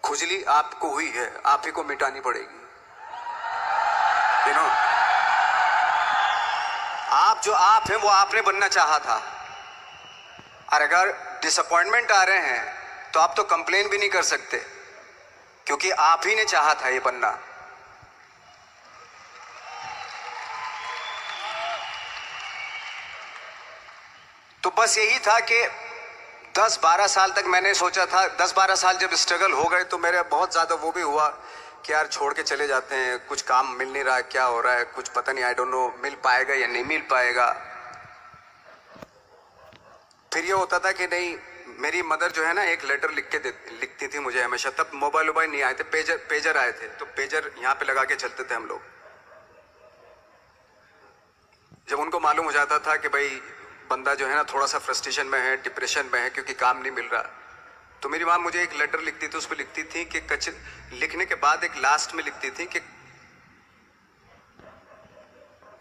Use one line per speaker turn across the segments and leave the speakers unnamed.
खुजली आपको हुई है, आप ही को मिटानी पड़ेगी। यू नो, आप जो आप हैं वो आपने बनना चाहा था। और अगर डिसअपॉइंटमेंट आ रहे हैं तो आप तो कंप्लेन भी नहीं कर सकते, क्योंकि आप ही ने चाहा था ये बनना। तो बस यही था कि 10-12 साल तक मैंने सोचा था, 10-12 साल जब स्ट्रगल हो गए तो मेरे बहुत ज़्यादा वो भी हुआ कि यार छोड़ के चले जाते हैं, कुछ काम मिल नहीं रहा है, क्या हो रहा है कुछ पता नहीं, आई डोंट नो मिल पाएगा या नहीं मिल पाएगा। फिर ये होता था कि नहीं, मेरी मदर जो है ना एक लेटर लिखती थी मुझे हमेशा। तब मोबाइल नहीं आए थे, पेजर आए थे, तो पेजर यहाँ पे लगा के चलते थे हम लोग। जब उनको मालूम हो जाता था कि भाई बंदा जो है ना थोड़ा सा फ्रस्ट्रेशन में है, डिप्रेशन में है क्योंकि काम नहीं मिल रहा, तो मेरी माँ मुझे एक लेटर लिखती थी। उस पर लिखती थी कि लिखने के बाद एक लास्ट में लिखती थी कि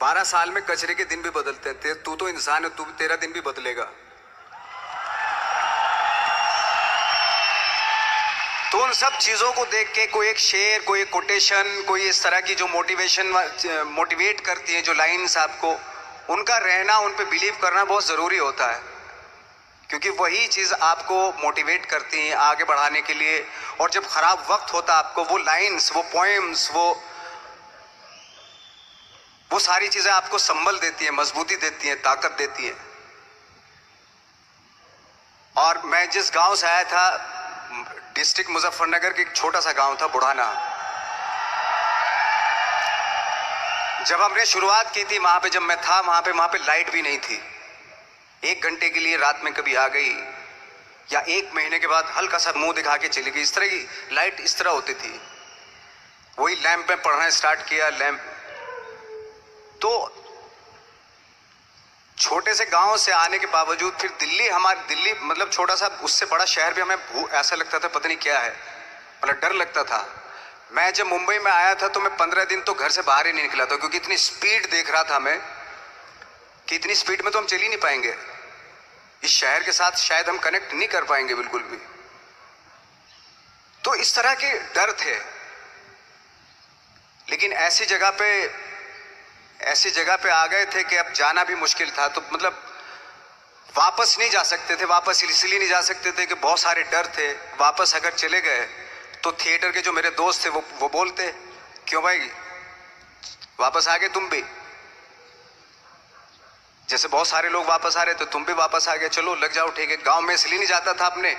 12 साल में कचरे के दिन भी बदलते थे, तू तो इंसान है, तेरा दिन भी बदलेगा। तो उन सब चीजों को देख के कोई एक शेर, कोई एक कोटेशन, कोई इस तरह की जो मोटिवेट करती है, जो लाइंस आपको, उनका रहना, उन पे बिलीव करना बहुत ज़रूरी होता है, क्योंकि वही चीज़ आपको मोटिवेट करती है आगे बढ़ाने के लिए। और जब ख़राब वक्त होता है आपको वो लाइंस, वो पोएम्स, वो सारी चीज़ें आपको संबल देती है, मजबूती देती है, ताकत देती है। और मैं जिस गांव से आया था, डिस्ट्रिक्ट मुजफ्फरनगर के एक छोटा सा गांव था बुढ़ाना, जब हमने शुरुआत की थी वहां पे, जब मैं था वहां पे लाइट भी नहीं थी। 1 घंटे के लिए रात में कभी आ गई, या 1 महीने के बाद हल्का सा मुंह दिखा के चली गई। इस तरह की लाइट इस तरह होती थी। वही लैंप में पढ़ना स्टार्ट किया, लैंप। तो छोटे से गांव से आने के बावजूद फिर दिल्ली मतलब छोटा सा, उससे बड़ा शहर भी हमें ऐसा लगता था पता नहीं क्या है, मतलब डर लगता था। मैं जब मुंबई में आया था तो मैं 15 दिन तो घर से बाहर ही नहीं निकला था, क्योंकि इतनी स्पीड देख रहा था मैं कि इतनी स्पीड में तो हम चल ही नहीं पाएंगे, इस शहर के साथ शायद हम कनेक्ट नहीं कर पाएंगे बिल्कुल भी। तो इस तरह के डर थे। लेकिन ऐसी जगह पे आ गए थे कि अब जाना भी मुश्किल था। तो मतलब वापस नहीं जा सकते थे। वापस इसलिए नहीं जा सकते थे कि बहुत सारे डर थे। वापस अगर चले गए तो थिएटर के जो मेरे दोस्त थे वो बोलते, क्यों भाई वापस आ गए तुम भी, जैसे बहुत सारे लोग वापस आ रहे तो तुम भी वापस आ गए, चलो लग जाओ ठीक है। गांव में इसलिए नहीं जाता था अपने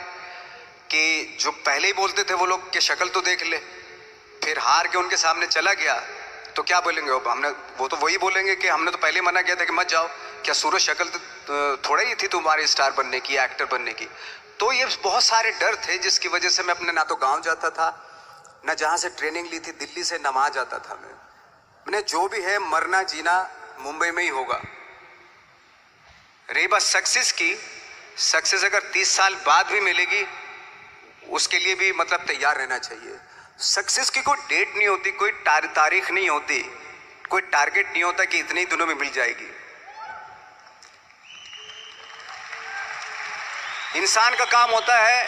कि जो पहले ही बोलते थे वो लोग कि शक्ल तो देख ले, फिर हार के उनके सामने चला गया तो क्या बोलेंगे वो तो वही बोलेंगे कि हमने तो पहले मना किया था कि मत जाओ, क्या सूरज शक्ल तो थोड़ा ही थी तुम्हारी स्टार बनने की, एक्टर बनने की। तो ये बहुत सारे डर थे जिसकी वजह से मैं अपने ना तो गांव जाता था, ना जहां से ट्रेनिंग ली थी दिल्ली से, ना वहां जाता था। मैंने जो भी है मरना जीना मुंबई में ही होगा। रही बात सक्सेस की, सक्सेस अगर 30 साल बाद भी मिलेगी उसके लिए भी मतलब तैयार रहना चाहिए। सक्सेस की कोई डेट नहीं होती, कोई तारीख नहीं होती, कोई टारगेट नहीं होता कि इतने ही दिनों में मिल जाएगी। इंसान का काम होता है,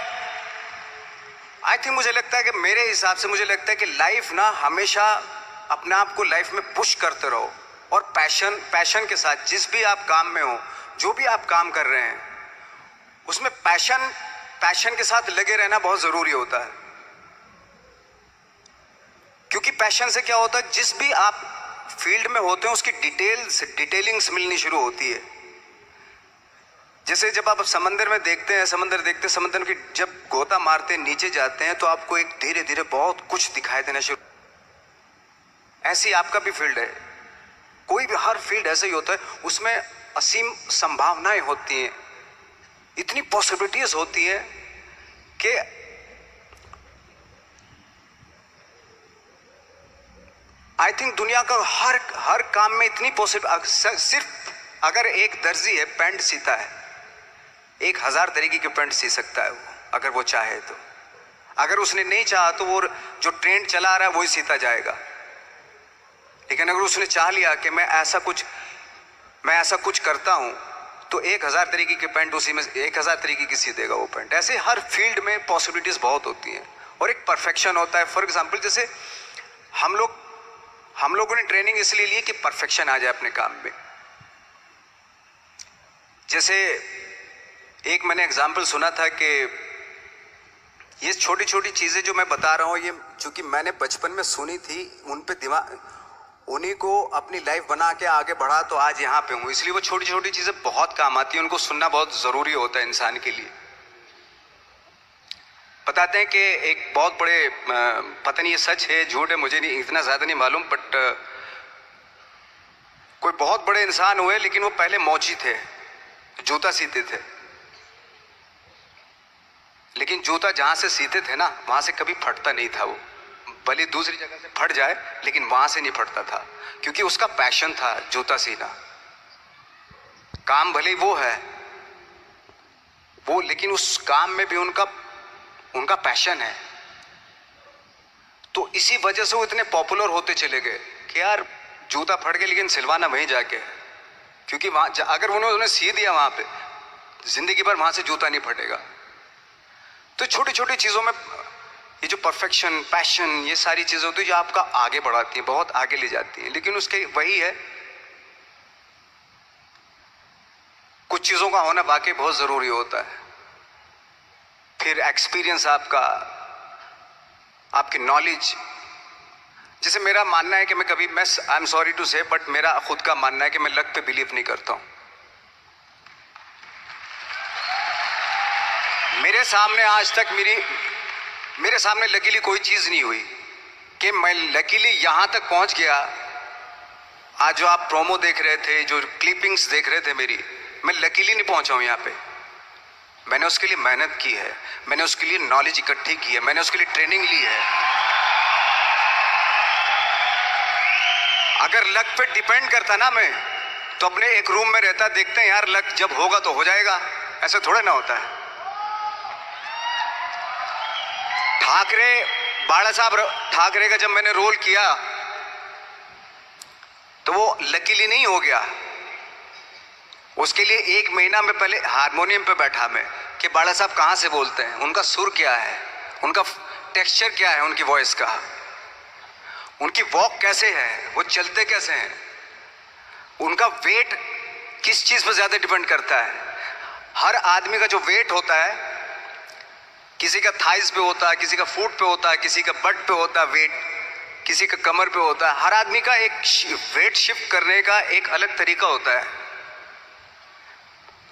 आई थिंक मुझे लगता है कि मेरे हिसाब से मुझे लगता है कि लाइफ ना हमेशा अपने आप को लाइफ में पुश करते रहो, और पैशन के साथ जिस भी आप काम में हो, जो भी आप काम कर रहे हैं उसमें पैशन के साथ लगे रहना बहुत जरूरी होता है। क्योंकि पैशन से क्या होता है, जिस भी आप फील्ड में होते हैं उसकी डिटेलिंग्स मिलनी शुरू होती है। जैसे जब आप समंदर में देखते हैं, समंदर की जब गोता मारते हैं, नीचे जाते हैं तो आपको एक धीरे धीरे बहुत कुछ दिखाई देना शुरू। ऐसी आपका भी फील्ड है, कोई भी हर फील्ड ऐसा ही होता है, उसमें असीम संभावनाएं होती हैं, इतनी पॉसिबिलिटीज होती है कि आई थिंक दुनिया का हर काम में इतनी सिर्फ अगर एक दर्जी है पैंट सीता है, 1000 तरीके के पैंट सी सकता है वो, अगर वो चाहे तो। अगर उसने नहीं चाहा तो वो जो ट्रेंड चला रहा है वही सीता जाएगा। लेकिन अगर उसने चाह लिया कि मैं ऐसा कुछ करता हूं तो 1000 तरीके के पैंट उसी में 1000 तरीके की सी देगा वो पैंट। ऐसे हर फील्ड में पॉसिबिलिटीज बहुत होती हैं, और एक परफेक्शन होता है। फॉर एग्जाम्पल जैसे हम लोगों ने ट्रेनिंग इसलिए ली कि परफेक्शन आ जाए अपने काम में। जैसे एक मैंने एग्जाम्पल सुना था कि ये छोटी छोटी चीजें जो मैं बता रहा हूँ, ये चूंकि मैंने बचपन में सुनी थी, उन पे दिमाग, उन्हीं को अपनी लाइफ बना के आगे बढ़ा तो आज यहाँ पे हूँ। इसलिए वो छोटी छोटी चीजें बहुत काम आती हैं, उनको सुनना बहुत जरूरी होता है इंसान के लिए। बताते हैं कि एक बहुत बड़े, पता नहीं ये सच है झूठ है, मुझे नहीं इतना ज्यादा नहीं मालूम, बट कोई बहुत बड़े इंसान हुए, लेकिन वो पहले मौची थे, जूता सीते थे। लेकिन जूता जहां से सीते थे ना, वहां से कभी फटता नहीं था। वो भले दूसरी जगह से फट जाए, लेकिन वहां से नहीं फटता था, क्योंकि उसका पैशन था जूता सीना। काम भले वो है वो, लेकिन उस काम में भी उनका पैशन है। तो इसी वजह से वो इतने पॉपुलर होते चले गए कि यार जूता फट गया लेकिन सिलवाना वहीं जाके, क्योंकि वहां अगर उन्होंने सी दिया वहां पे, जिंदगी भर वहां से जूता नहीं फटेगा। तो छोटी छोटी चीजों में ये जो परफेक्शन, पैशन, ये सारी चीजें होती है जो आपका आगे बढ़ाती हैं, बहुत आगे ले जाती हैं। लेकिन उसके वही है, कुछ चीजों का होना वाकई बहुत जरूरी होता है। फिर एक्सपीरियंस आपका, आपकी नॉलेज। जैसे मेरा मानना है कि मैं आई एम सॉरी टू से, बट मेरा खुद का मानना है कि मैं लक पे बिलीव नहीं करता हूं। मेरे सामने आज तक मेरे सामने लकीली कोई चीज नहीं हुई कि मैं लकीली यहां तक पहुंच गया। आज जो आप प्रोमो देख रहे थे, जो क्लिपिंग्स देख रहे थे मेरी, मैं लकीली नहीं पहुंचा हूं यहां पे। मैंने उसके लिए मेहनत की है, मैंने उसके लिए नॉलेज इकट्ठी की है, मैंने उसके लिए ट्रेनिंग ली है। अगर लक पे डिपेंड करता ना मैं, तो अपने एक रूम में रहता, देखते हैं यार लक जब होगा तो हो जाएगा, ऐसा थोड़ा ना होता है। बाला साहब ठाकरे का जब मैंने रोल किया तो वो लकीली नहीं हो गया। उसके लिए 1 महीना में पहले हारमोनियम पे बैठा मैं कि बाला साहब कहां से बोलते हैं, उनका सुर क्या है, उनका टेक्सचर क्या है, उनकी वॉइस का, उनकी वॉक कैसे है, वो चलते कैसे हैं, उनका वेट किस चीज पर ज्यादा डिपेंड करता है। हर आदमी का जो वेट होता है, किसी का थाइस पे होता है, किसी का फुट पे होता है, किसी का बट पे होता है वेट, किसी का कमर पे होता है। हर आदमी का एक वेट शिफ्ट करने का एक अलग तरीका होता है।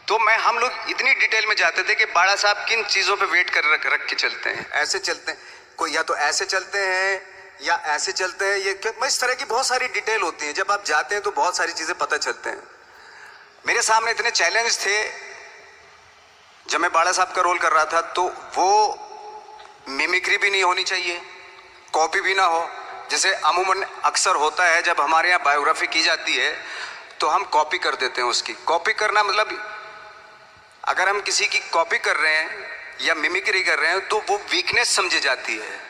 तो हम लोग इतनी डिटेल में जाते थे कि बाड़ा साहब किन चीजों पे वेट कर रख के चलते हैं, ऐसे चलते हैं, कोई या तो ऐसे चलते हैं या ऐसे चलते हैं, ये इस तरह की बहुत सारी डिटेल होती है। जब आप जाते हैं तो बहुत सारी चीजें पता चलते हैं। मेरे सामने इतने चैलेंज थे जब मैं बाड़ा साहब का रोल कर रहा था, तो वो मिमिक्री भी नहीं होनी चाहिए, कॉपी भी ना हो। जैसे अमूमन अक्सर होता है जब हमारे यहाँ बायोग्राफी की जाती है तो हम कॉपी कर देते हैं उसकी। कॉपी करना मतलब अगर हम किसी की कॉपी कर रहे हैं या मिमिक्री कर रहे हैं तो वो वीकनेस समझी जाती है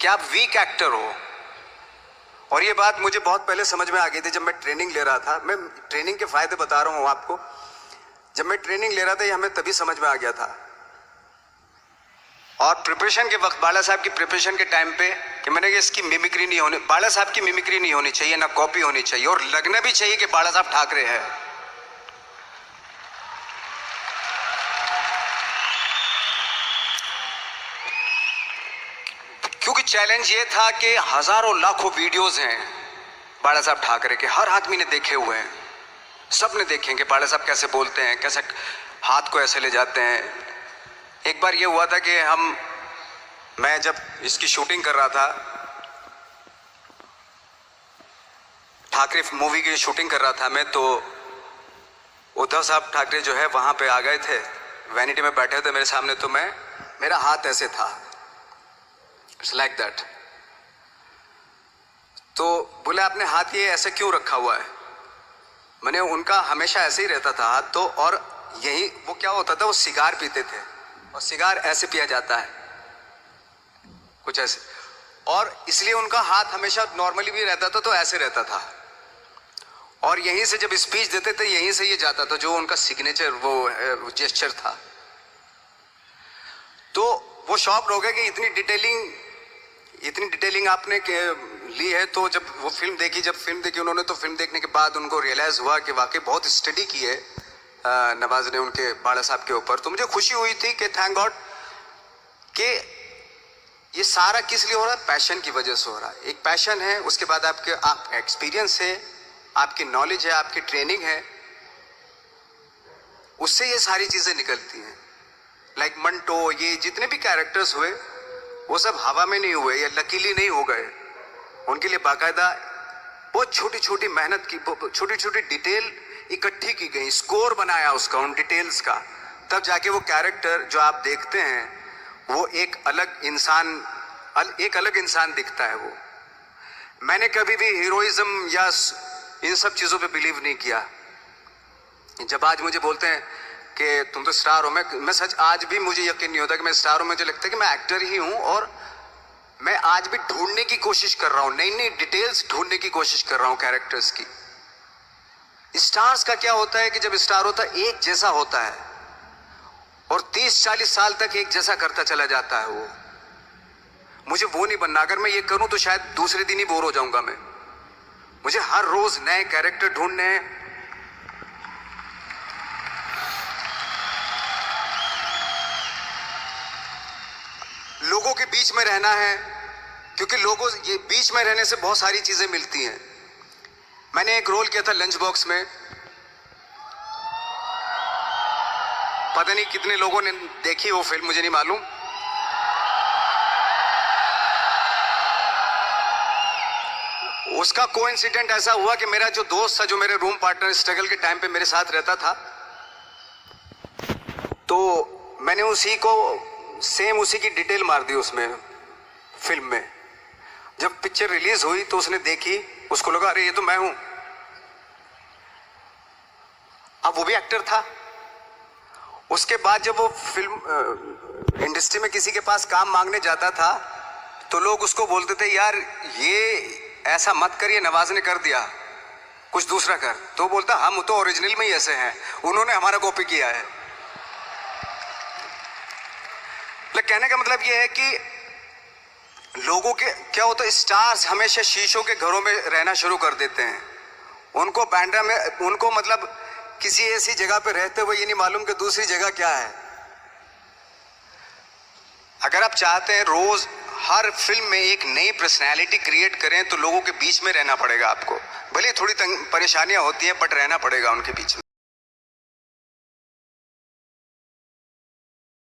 कि आप वीक एक्टर हो। और ये बात मुझे बहुत पहले समझ में आ गई थी जब मैं ट्रेनिंग ले रहा था। मैं ट्रेनिंग के फायदे बता रहा हूँ आपको। जब मैं ट्रेनिंग ले रहा था ये हमें तभी समझ में आ गया था। और प्रिपरेशन के वक्त, बाला साहब की प्रिपरेशन के टाइम पे, कि मैंने कि इसकी मिमिक्री नहीं होनी, बाला साहब की मिमिक्री नहीं होनी चाहिए, ना कॉपी होनी चाहिए, और लगना भी चाहिए कि बाला साहब ठाकरे हैं। क्योंकि चैलेंज ये था कि हजारों लाखों वीडियोस हैं बाला साहब ठाकरे के, हर आदमी ने देखे हुए हैं, सब ने देखे कि बाला साहब कैसे बोलते हैं, कैसे हाथ को ऐसे ले जाते हैं। एक बार ये हुआ था कि मैं जब इसकी शूटिंग कर रहा था, ठाकरे मूवी की शूटिंग कर रहा था मैं, तो उद्धव साहब ठाकरे जो है वहां पे आ गए थे, वैनिटी में बैठे थे मेरे सामने। तो मेरा हाथ ऐसे था, इट्स लाइक दैट। तो बोले आपने हाथ ये ऐसे क्यों रखा हुआ है? मैंने उनका हमेशा ऐसे ही रहता था हाथ तो, और यही वो क्या होता था, वो सिगार पीते थे और सिगार ऐसे पिया जाता है कुछ ऐसे, और इसलिए उनका हाथ हमेशा नॉर्मली भी रहता था तो ऐसे रहता था। और यहीं से जब स्पीच देते थे यहीं से ये जाता था, जो उनका सिग्नेचर वो जेस्चर था। तो वो शॉक्ड हो गए कि इतनी डिटेलिंग आपने ली है। तो जब वो फिल्म देखी उन्होंने, तो फिल्म देखने के बाद उनको रियलाइज हुआ कि वाकई बहुत स्टडी की है नवाज ने उनके बाड़ा साहब के ऊपर। तो मुझे खुशी हुई थी कि थैंक गॉड कि ये सारा किस लिए हो रहा है, पैशन की वजह से हो रहा है। एक पैशन है, उसके बाद आपका एक्सपीरियंस है, आपकी नॉलेज है, आपकी ट्रेनिंग है, उससे ये सारी चीजें निकलती हैं। लाइक मंटो, ये जितने भी कैरेक्टर्स हुए वो सब हवा में नहीं हुए या लकीली नहीं हो गए। उनके लिए बाकायदा बहुत छोटी छोटी मेहनत की, छोटी छोटी डिटेल इकट्ठी की गई, स्कोर बनाया उसका, उन डिटेल्स का, तब जाके वो कैरेक्टर जो आप देखते हैं वो एक अलग इंसान दिखता है। वो मैंने कभी भी हीरोइज्म या इन सब चीजों पे बिलीव नहीं किया। जब आज मुझे बोलते हैं कि तुम तो स्टार हो, मैं सच आज भी मुझे यकीन नहीं होता कि मैं स्टार हूं। मुझे लगता है कि मैं एक्टर ही हूं और मैं आज भी ढूंढने की कोशिश कर रहा हूं, नई नई डिटेल्स ढूंढने की कोशिश कर रहा हूं कैरेक्टर्स की। स्टार्स का क्या होता है कि जब स्टार होता है एक जैसा होता है और 30-40 साल तक एक जैसा करता चला जाता है। वो मुझे वो नहीं बनना। अगर मैं ये करूं तो शायद दूसरे दिन ही बोर हो जाऊंगा मैं। मुझे हर रोज नए कैरेक्टर ढूंढने हैं। लोगों के बीच में रहना है, क्योंकि लोगों ये बीच में रहने से बहुत सारी चीजें मिलती हैं। मैंने एक रोल किया था लंच बॉक्स में, पता नहीं कितने लोगों ने देखी वो फिल्म, मुझे नहीं मालूम। उसका कोइंसिडेंट ऐसा हुआ कि मेरा जो दोस्त था, जो मेरे रूम पार्टनर स्ट्रगल के टाइम पे मेरे साथ रहता था, तो मैंने उसी की डिटेल मार दी उसमें फिल्म में। जब पिक्चर रिलीज हुई तो उसने देखी, उसको लगा अरे ये तो मैं हूं। अब वो भी एक्टर था। उसके बाद जब वो फिल्म इंडस्ट्री में किसी के पास काम मांगने जाता था तो लोग उसको बोलते थे यार ये ऐसा मत कर, ये नवाज ने कर दिया, कुछ दूसरा कर। तो बोलता हम तो ओरिजिनल में ही ऐसे हैं, उन्होंने हमारा कॉपी किया है। कहने का मतलब ये है कि लोगों के क्या होता है, स्टार्स हमेशा शीशों के घरों में रहना शुरू कर देते हैं। उनको बांद्रा में, उनको मतलब किसी ऐसी जगह पे रहते हुए ये नहीं मालूम कि दूसरी जगह क्या है। अगर आप चाहते हैं रोज हर फिल्म में एक नई पर्सनैलिटी क्रिएट करें तो लोगों के बीच में रहना पड़ेगा आपको। भले थोड़ी परेशानियां होती हैं बट रहना पड़ेगा उनके बीच में।